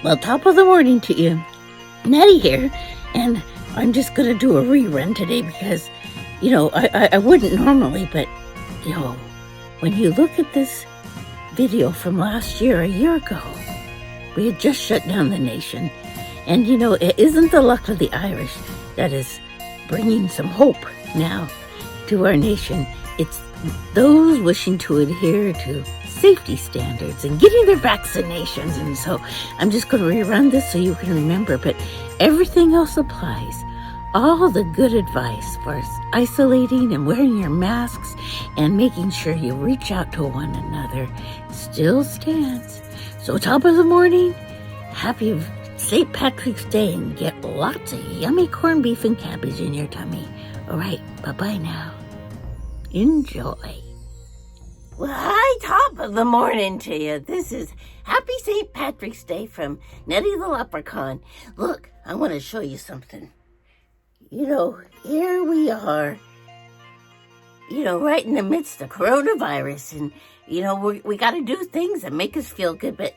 Well, top of the morning to you. Nettie here, and I'm just going to do a rerun today because, I wouldn't normally, but, when you look at this video from last year, a year ago, we had just shut down the nation. And, it isn't the luck of the Irish that is bringing some hope now to our nation. It's those wishing to adhere to safety standards and getting their vaccinations. And so I'm just going to rerun this so you can remember, but everything else applies. All the good advice for isolating and wearing your masks and making sure you reach out to one another still stands. So top of the morning, happy St. Patrick's Day, and get lots of yummy corned beef and cabbage in your tummy. All right, bye-bye now. Enjoy. Well, hi, top of the morning to you. This is Happy St. Patrick's Day from Nettie the Leprechaun. Look, I want to show you something. Here we are, right in the midst of coronavirus. And, we got to do things that make us feel good. But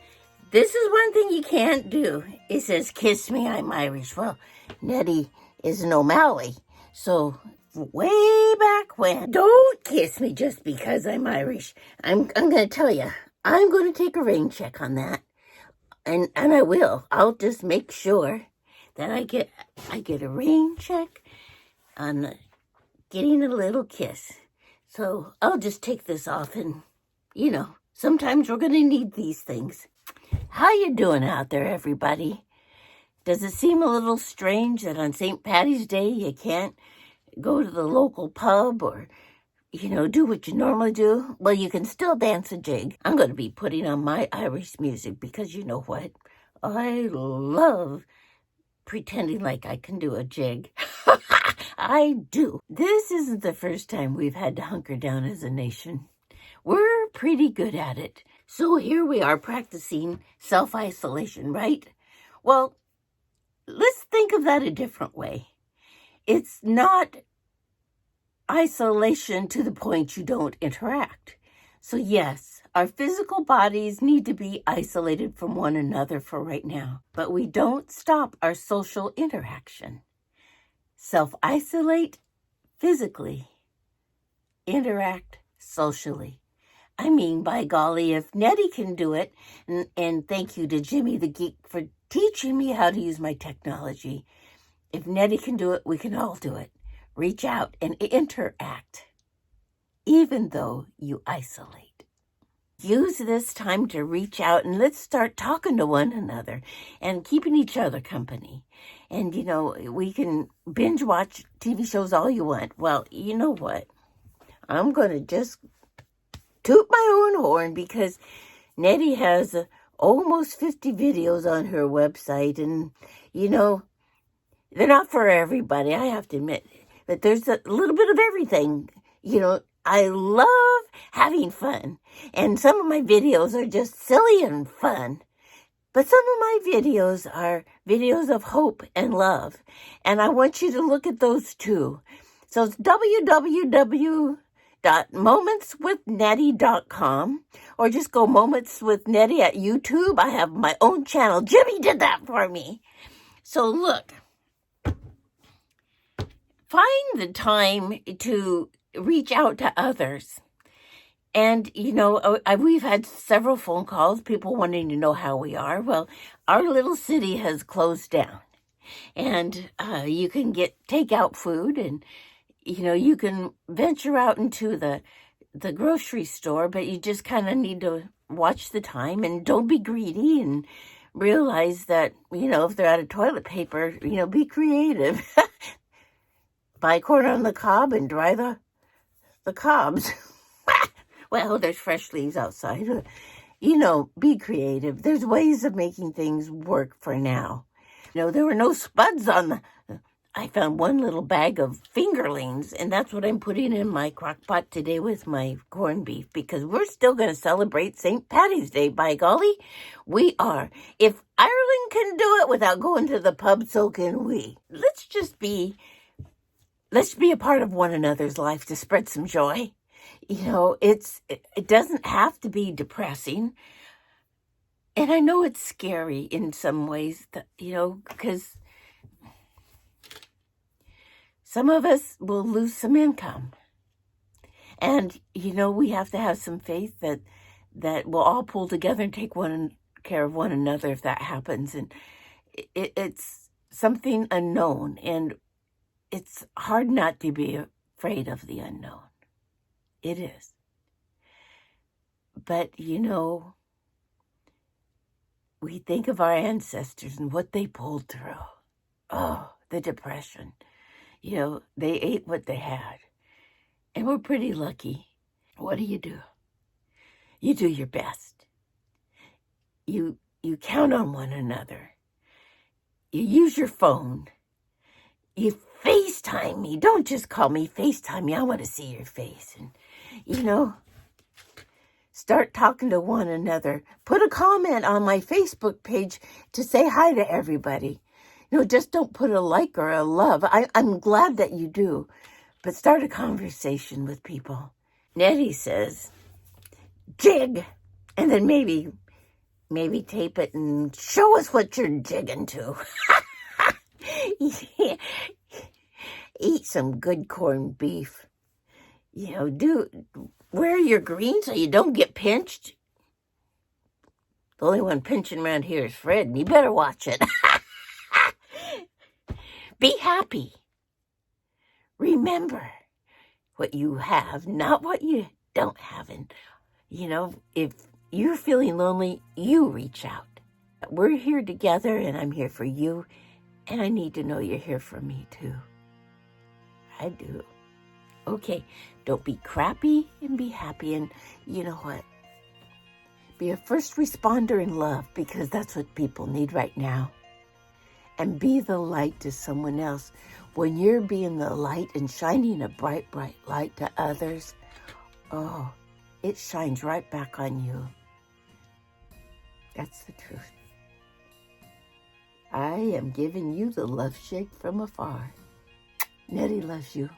this is one thing you can't do. It says, kiss me, I'm Irish. Well, Nettie is an O'Malley. So way back when, don't kiss me just because I'm Irish. I'm going to tell you, I'm going to take a rain check on that. And I will. I'll just make sure that I get a rain check on getting a little kiss. So I'll just take this off and, sometimes we're going to need these things. How you doing out there, everybody? Does it seem a little strange that on St. Paddy's Day you can't go to the local pub or, do what you normally do? Well, you can still dance a jig. I'm going to be putting on my Irish music because you know what? I love pretending like I can do a jig. I do. This isn't the first time we've had to hunker down as a nation. We're pretty good at it. So here we are practicing self-isolation, right? Well, let's think of that a different way. It's not isolation to the point you don't interact. So yes, our physical bodies need to be isolated from one another for right now, but we don't stop our social interaction. Self-isolate physically, interact socially. I mean, by golly, if Nettie can do it, and thank you to Jimmy the Geek for teaching me how to use my technology. If Nettie can do it, we can all do it. Reach out and interact, even though you isolate. Use this time to reach out and let's start talking to one another and keeping each other company. And, we can binge watch TV shows all you want. Well, you know what? I'm going to just toot my own horn because Nettie has almost 50 videos on her website. And, they're not for everybody, I have to admit. But there's a little bit of everything. I love having fun. And some of my videos are just silly and fun. But some of my videos are videos of hope and love. And I want you to look at those too. So it's www.momentswithnettie.com or just go Moments with Nettie at YouTube. I have my own channel. Jimmy did that for me. So look, find the time to reach out to others. And, we've had several phone calls, people wanting to know how we are. Well, our little city has closed down. And you can get takeout food and, you can venture out into the grocery store, but you just kind of need to watch the time and don't be greedy and realize that, if they're out of toilet paper, be creative. Buy corn on the cob and dry the cobs. Well, there's fresh leaves outside. Be creative. There's ways of making things work for now. There were no spuds on I found one little bag of fingerlings, and that's what I'm putting in my crock pot today with my corned beef, because we're still going to celebrate St. Paddy's Day, by golly. We are. If Ireland can do it without going to the pub, so can we. Let's be a part of one another's life to spread some joy. It doesn't have to be depressing. And I know it's scary in some ways, because some of us will lose some income. And, we have to have some faith that we'll all pull together and take care of one another if that happens. And it's something unknown, and it's hard not to be afraid of the unknown. It is. But, we think of our ancestors and what they pulled through. Oh, the Depression. They ate what they had. And we're pretty lucky. What do? You do your best. You count on one another. You use your phone. You FaceTime me. Don't just call me, FaceTime me. I want to see your face. And, start talking to one another. Put a comment on my Facebook page to say hi to everybody. Just don't put a like or a love. I'm glad that you do. But start a conversation with people. Nettie says, jig. And then maybe tape it and show us what you're jigging to. Eat some good corned beef. Wear your green so you don't get pinched. The only one pinching around here is Fred, and you better watch it. Be happy. Remember what you have, not what you don't have. And, if you're feeling lonely, you reach out. We're here together, and I'm here for you, and I need to know you're here for me, too. I do. Okay, don't be crappy and be happy. And you know what? Be a first responder in love, because that's what people need right now. And be the light to someone else. When you're being the light and shining a bright, bright light to others, oh, it shines right back on you. That's the truth. I am giving you the love shake from afar. Nettie loves you.